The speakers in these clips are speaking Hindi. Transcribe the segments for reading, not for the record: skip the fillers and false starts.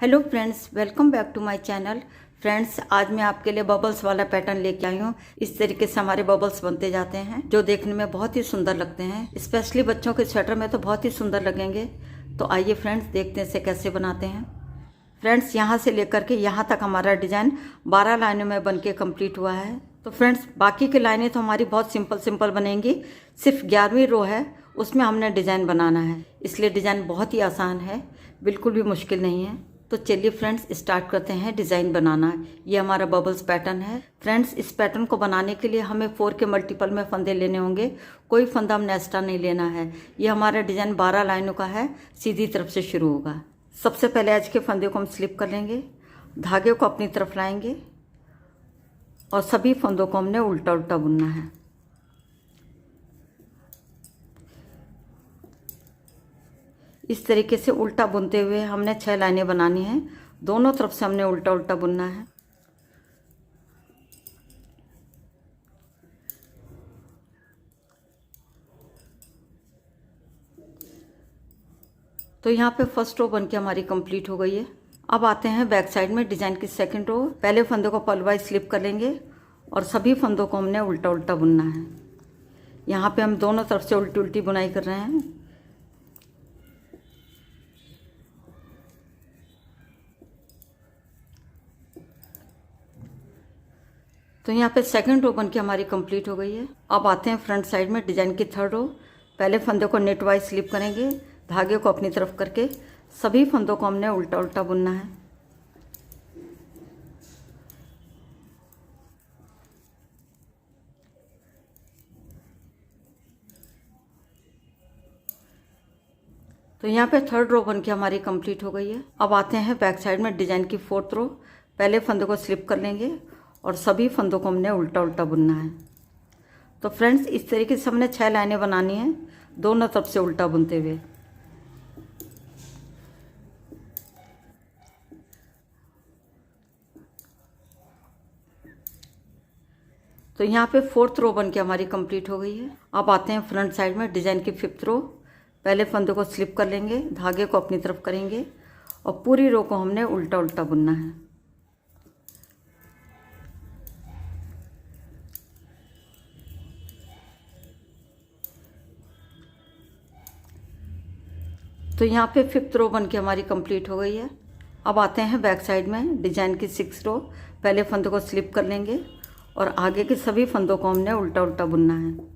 Hello friends, welcome back to my channel. Friends, आज मैं आपके लिए बबल्स वाला पैटर्न लेके आई हूँ। इस तरीके से हमारे बबल्स बनते जाते हैं जो देखने में बहुत ही सुंदर लगते हैं। स्पेशली बच्चों के स्वेटर में तो बहुत ही सुंदर लगेंगे। तो आइए फ्रेंड्स, देखते हैं इसे कैसे बनाते हैं। फ्रेंड्स, यहाँ से लेकर के यहाँ तक हमारा डिज़ाइन 12 लाइनों में बन के कम्प्लीट हुआ है। तो फ्रेंड्स, बाकी की लाइनें तो हमारी बहुत सिंपल बनेंगी। सिर्फ 11वीं रो है, उसमें हमने डिज़ाइन बनाना है, इसलिए डिज़ाइन बहुत ही आसान है, बिल्कुल भी मुश्किल नहीं है। तो चलिए फ्रेंड्स, स्टार्ट करते हैं डिज़ाइन बनाना। ये हमारा बबल्स पैटर्न है। फ्रेंड्स, इस पैटर्न को बनाने के लिए हमें 4 के मल्टीपल में फंदे लेने होंगे। कोई फंदा हमने एक्स्ट्रा नहीं लेना है। ये हमारा डिज़ाइन 12 लाइनों का है, सीधी तरफ से शुरू होगा। सबसे पहले एज के फंदे को हम स्लिप कर लेंगे, धागे को अपनी तरफ लाएंगे और सभी फंदों को हमने उल्टा उल्टा बुनना है। इस तरीके से उल्टा बुनते हुए हमने 6 लाइनें बनानी हैं। दोनों तरफ से हमने उल्टा उल्टा बुनना है। तो यहाँ पे फर्स्ट रो बन के हमारी कंप्लीट हो गई है। अब आते हैं बैक साइड में डिजाइन की सेकंड रो। पहले फंदे को पलवाइज स्लिप कर लेंगे और सभी फंदों को हमने उल्टा उल्टा बुनना है। यहाँ पे हम दोनों तरफ से उल्टी उल्टी बुनाई कर रहे हैं। तो यहाँ पे सेकंड रो बन के हमारी कंप्लीट हो गई है। अब आते हैं फ्रंट साइड में डिजाइन की थर्ड रो। पहले फंदे को नेट वाइज स्लिप करेंगे, धागे को अपनी तरफ करके सभी फंदों को हमने उल्टा उल्टा बुनना है। तो यहाँ पे थर्ड रो बन के हमारी कंप्लीट हो गई है। अब आते हैं बैक साइड में डिजाइन की फोर्थ रो। पहले फंदे को स्लिप कर लेंगे और सभी फंदों को हमने उल्टा उल्टा बुनना है। तो फ्रेंड्स, इस तरीके से हमने 6 लाइनें बनानी हैं, दोनों तरफ से उल्टा बुनते हुए। तो यहाँ पे फोर्थ रो बन के हमारी कंप्लीट हो गई है। अब आते हैं फ्रंट साइड में डिजाइन की फिफ्थ रो। पहले फंदे को स्लिप कर लेंगे, धागे को अपनी तरफ करेंगे और पूरी रो को हमने उल्टा उल्टा बुनना है। तो यहाँ पे फिफ्थ रो बन के हमारी कंप्लीट हो गई है। अब आते हैं बैक साइड में डिजाइन की सिक्स रो। पहले फंदे को स्लिप कर लेंगे और आगे के सभी फंदों को हमने उल्टा उल्टा बुनना है।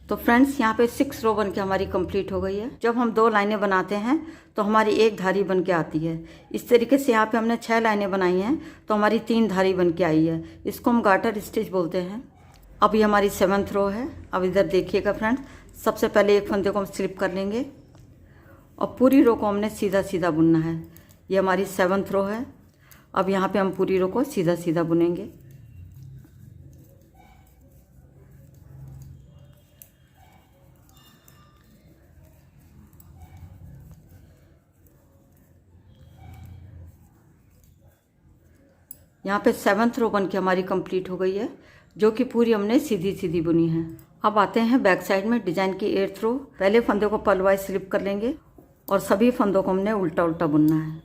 तो फ्रेंड्स, यहाँ पे 6 रो बन के हमारी कंप्लीट हो गई है। जब हम 2 लाइनें बनाते हैं तो हमारी एक धारी बन के आती है। इस तरीके से यहाँ पे हमने 6 लाइनें बनाई हैं तो हमारी 3 धारी बन के आई है। इसको हम गार्टर स्टिच बोलते हैं। अब ये हमारी 7th रो है। अब इधर देखिएगा फ्रेंड्स, सबसे पहले एक फंदे को हम स्लिप कर लेंगे और पूरी रो को हमने सीधा सीधा बुनना है। ये हमारी 7th रो है। अब यहाँ पे हम पूरी रो को सीधा सीधा बुनेंगे। यहाँ पे 7th रो बन के हमारी कंप्लीट हो गई है, जो कि पूरी हमने सीधी सीधी बुनी है। अब आते हैं बैक साइड में डिजाइन की 8th रो। पहले फंदे को पलवाइज स्लिप कर लेंगे और सभी फंदों को हमने उल्टा उल्टा बुनना है।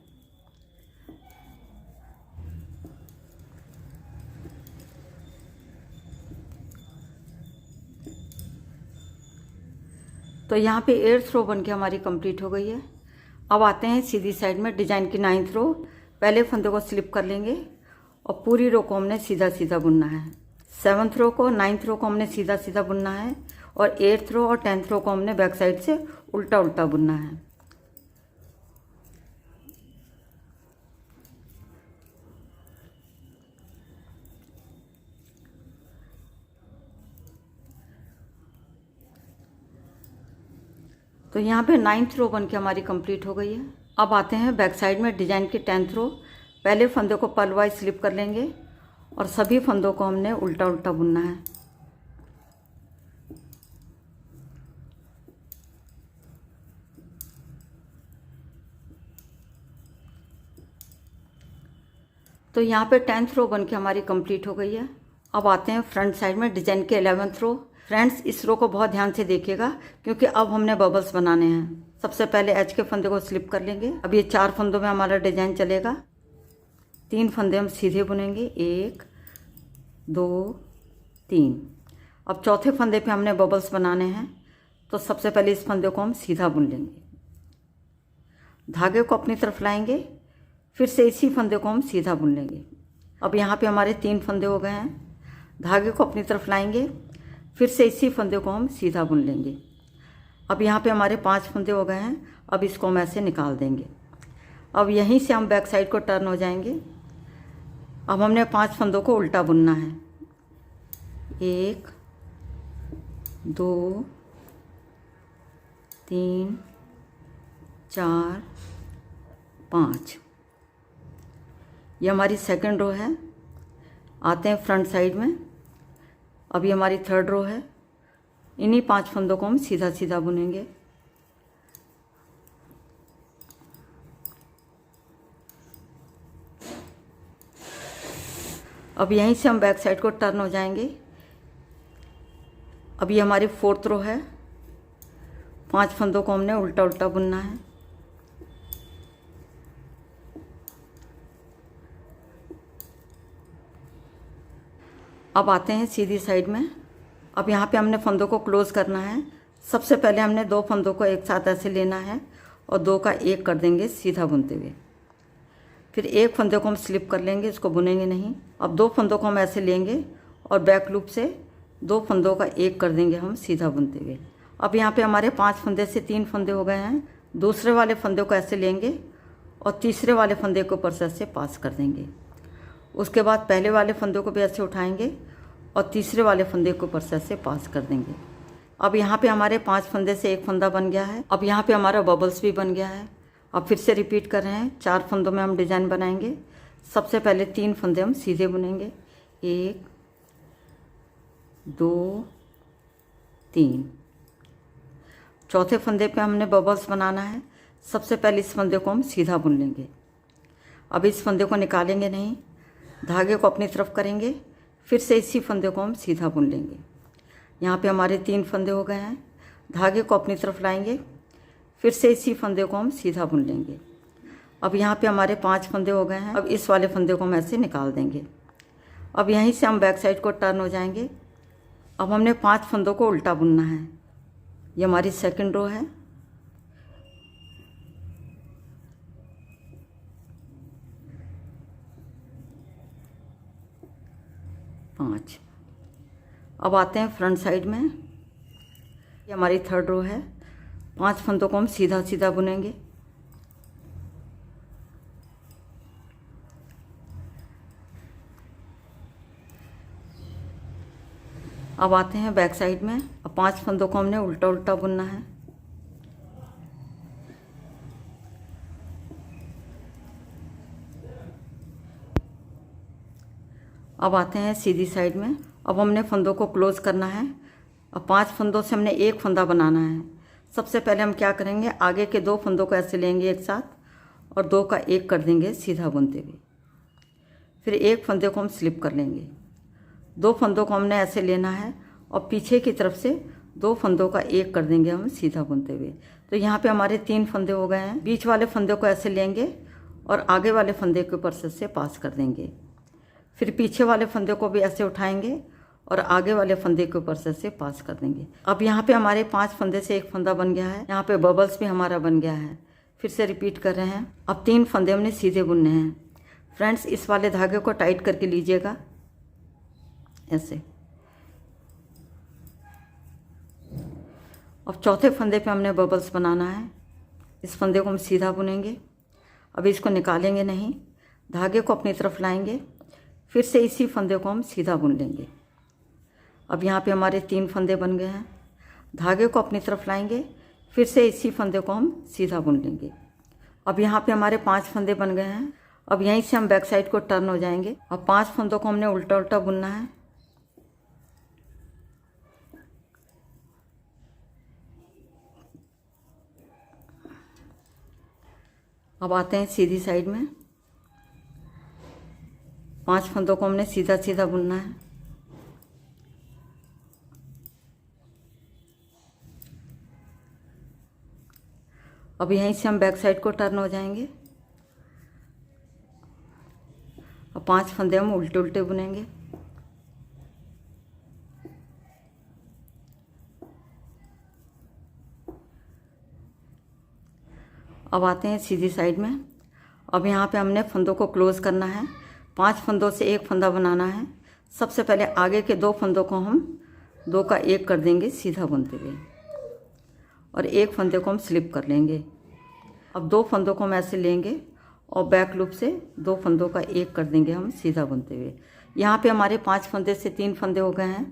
तो यहाँ पे 8th रो बन के हमारी कंप्लीट हो गई है। अब आते हैं सीधी साइड में डिजाइन की 9th रो। पहले फंदे को स्लिप कर लेंगे और पूरी रो को हमने सीधा सीधा बुनना है। 7th रो को 9th रो को हमने सीधा सीधा बुनना है और 8th रो और 10th रो को हमने बैक साइड से उल्टा उल्टा बुनना है। तो यहाँ पे 9th रो बन के हमारी कंप्लीट हो गई है। अब आते हैं बैक साइड में डिजाइन की 10th रो। पहले फंदे को पलवाइज स्लिप कर लेंगे और सभी फंदों को हमने उल्टा उल्टा बुनना है। तो यहाँ पे 10th रो बन के हमारी कंप्लीट हो गई है। अब आते हैं फ्रंट साइड में डिजाइन के 11th रो। फ्रेंड्स, इस रो को बहुत ध्यान से देखिएगा क्योंकि अब हमने बबल्स बनाने हैं। सबसे पहले एच के फंदे को स्लिप कर लेंगे। अब ये 4 फंदों में हमारा डिजाइन चलेगा। 3 फंदे हम सीधे बुनेंगे, 1 2 3। अब चौथे फंदे पे हमने बबल्स बनाने हैं, तो सबसे पहले इस फंदे को हम सीधा बुन लेंगे, धागे को अपनी तरफ लाएंगे, फिर से इसी फंदे को हम सीधा बुन लेंगे। अब यहाँ पे हमारे 3 फंदे हो गए हैं, धागे को अपनी तरफ लाएंगे, फिर से इसी फंदे को हम सीधा बुन लेंगे। अब यहाँ पे हमारे 5 फंदे हो गए हैं। अब इसको हम ऐसे निकाल देंगे। अब यहीं से हम बैक साइड को टर्न हो जाएंगे। अब हमने 5 फंदों को उल्टा बुनना है, 1 2 3 4 5। ये हमारी सेकंड रो है। आते हैं फ्रंट साइड में। अभी हमारी थर्ड रो है। इन्हीं 5 फंदों को हम सीधा सीधा बुनेंगे। अब यहीं से हम बैक साइड को टर्न हो जाएंगे। अब ये हमारी फोर्थ रो है। 5 फंदों को हमने उल्टा उल्टा बुनना है। अब आते हैं सीधी साइड में। अब यहाँ पे हमने फंदों को क्लोज करना है। सबसे पहले हमने 2 फंदों को एक साथ ऐसे लेना है और 2 का 1 कर देंगे सीधा बुनते हुए। फिर 1 फंदे को हम स्लिप कर लेंगे, इसको बुनेंगे नहीं। अब 2 फंदों को हम ऐसे लेंगे और बैक लूप से 2 फंदों का 1 कर देंगे हम सीधा बुनते हुए। अब यहाँ पे हमारे 5 फंदे से 3 फंदे हो गए हैं। दूसरे वाले फंदे को ऐसे लेंगे और तीसरे वाले फंदे के ऊपर से ऐसे पास कर देंगे। उसके बाद पहले वाले फंदे को भी ऐसे उठाएंगे और तीसरे वाले फंदे के ऊपर से ऐसे पास कर देंगे। अब यहाँ पे हमारे 5 फंदे से 1 फंदा बन गया है। अब यहाँ पे हमारा बबल्स भी बन गया है। अब फिर से रिपीट कर रहे हैं। 4 फंदों में हम डिज़ाइन बनाएंगे। सबसे पहले 3 फंदे हम सीधे बुनेंगे, 1 2 3। चौथे फंदे पे हमने बबल्स बनाना है। सबसे पहले इस फंदे को हम सीधा बुन लेंगे। अब इस फंदे को निकालेंगे नहीं, धागे को अपनी तरफ करेंगे, फिर से इसी फंदे को हम सीधा बुन लेंगे। यहाँ पे हमारे 3 फंदे हो गए हैं। धागे को अपनी तरफ लाएंगे, फिर से इसी फंदे को हम सीधा बुन लेंगे। अब यहाँ पे हमारे 5 फंदे हो गए हैं। अब इस वाले फंदे को हम ऐसे निकाल देंगे। अब यहीं से हम बैक साइड को टर्न हो जाएंगे। अब हमने 5 फंदों को उल्टा बुनना है। ये हमारी सेकंड रो है। पाँच। अब आते हैं फ्रंट साइड में। ये हमारी थर्ड रो है। 5 फंदों को हम सीधा सीधा बुनेंगे। अब आते हैं बैक साइड में। अब 5 फंदों को हमने उल्टा उल्टा बुनना है। अब आते हैं सीधी साइड में। अब हमने फंदों को क्लोज करना है। अब 5 फंदों से हमने 1 फंदा बनाना है। सबसे पहले हम क्या करेंगे, आगे के 2 फंदों को ऐसे लेंगे एक साथ और 2 का 1 कर देंगे सीधा बुनते हुए। फिर 1 फंदे को हम स्लिप कर लेंगे। 2 फंदों को हमने ऐसे लेना है और पीछे की तरफ से 2 फंदों का 1 कर देंगे हम सीधा बुनते हुए। तो यहाँ पे हमारे 3 फंदे हो गए हैं। बीच वाले फंदे को ऐसे लेंगे और आगे वाले फंदे के ऊपर से पास कर देंगे। फिर पीछे वाले फंदे को भी ऐसे उठाएंगे और आगे वाले फंदे के ऊपर से पास कर देंगे। अब यहाँ पे हमारे 5 फंदे से 1 फंदा बन गया है। यहाँ पे बबल्स भी हमारा बन गया है। फिर से रिपीट कर रहे हैं। अब 3 फंदे हमने सीधे बुनने हैं। फ्रेंड्स, इस वाले धागे को टाइट करके लीजिएगा ऐसे। अब चौथे फंदे पे हमने बबल्स बनाना है। इस फंदे को हम सीधा बुनेंगे। अब इसको निकालेंगे नहीं, धागे को अपनी तरफ लाएंगे, फिर से इसी फंदे को हम सीधा बुन लेंगे। अब यहाँ पे हमारे 3 फंदे बन गए हैं। धागे को अपनी तरफ लाएंगे, फिर से इसी फंदे को हम सीधा बुन लेंगे। अब यहाँ पे हमारे 5 फंदे बन गए हैं। अब यहीं से हम बैक साइड को टर्न हो जाएंगे। अब 5 फंदों को हमने उल्टा उल्टा बुनना है। अब आते हैं सीधी साइड में। 5 फंदों को हमने सीधा सीधा बुनना है। अब यहीं से हम बैक साइड को टर्न हो जाएंगे। अब 5 फंदे हम उल्टे उल्टे बुनेंगे। अब आते हैं सीधी साइड में। अब यहाँ पे हमने फंदों को क्लोज करना है। 5 फंदों से एक फंदा बनाना है। सबसे पहले आगे के 2 फंदों को हम 2 का 1 कर देंगे सीधा बुनते हुए, और एक फंदे को हम स्लिप कर लेंगे। अब 2 फंदों को हम ऐसे लेंगे और बैक लूप से 2 फंदों का 1 कर देंगे हम सीधा बुनते हुए। यहाँ पे हमारे 5 फंदे से 3 फंदे हो गए हैं।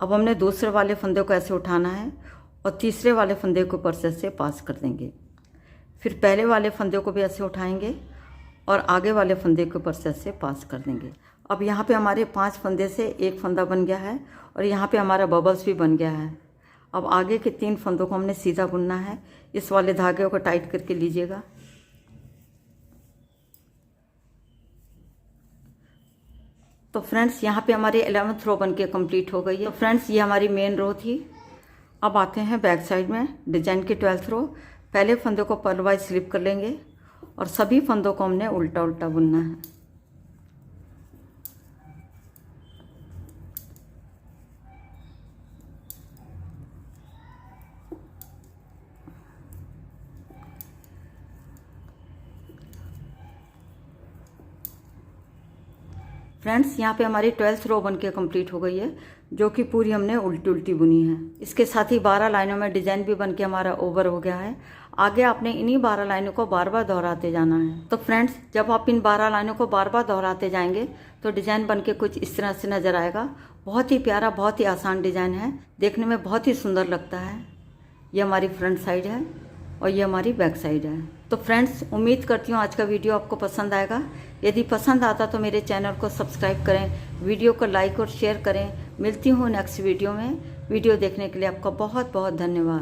अब हमने दूसरे वाले फंदे को ऐसे उठाना है और तीसरे वाले फंदे को ऊपर से पास कर देंगे। फिर पहले वाले फंदे को भी ऐसे उठाएंगे और आगे वाले फंदे के ऊपर से पास कर देंगे। अब यहाँ पे हमारे 5 फंदे से एक फंदा बन गया है और यहाँ पे हमारा बबल्स भी बन गया है। अब आगे के 3 फंदों को हमने सीधा बुनना है। इस वाले धागे को टाइट करके लीजिएगा। तो फ्रेंड्स यहाँ पे हमारी 11th रो बन के कम्प्लीट हो गई है। तो फ्रेंड्स ये हमारी मेन रो थी। अब आते हैं बैक साइड में डिजाइन की 12th रो। पहले फंदे को पर्ल वाइज स्लिप कर लेंगे और सभी फंदों को हमने उल्टा उल्टा बुनना है। फ्रेंड्स यहाँ पे हमारी 12th रो बन के कम्प्लीट हो गई है, जो कि पूरी हमने उल्टी उल्टी बुनी है। इसके साथ ही 12 लाइनों में डिजाइन भी बन के हमारा ओवर हो गया है। आगे आपने इन्हीं 12 लाइनों को बार बार दोहराते जाना है। तो फ्रेंड्स जब आप इन 12 लाइनों को बार बार दोहराते जाएंगे तो डिजाइन बन के कुछ इस तरह से नजर आएगा। बहुत ही प्यारा, बहुत ही आसान डिजाइन है, देखने में बहुत ही सुंदर लगता है। ये हमारी फ्रंट साइड है और ये हमारी बैक साइड है। तो फ्रेंड्स उम्मीद करती हूँ आज का वीडियो आपको पसंद आएगा। यदि पसंद आता तो मेरे चैनल को सब्सक्राइब करें, वीडियो को लाइक और शेयर करें। मिलती हूँ नेक्स्ट वीडियो में। वीडियो देखने के लिए आपका बहुत बहुत धन्यवाद।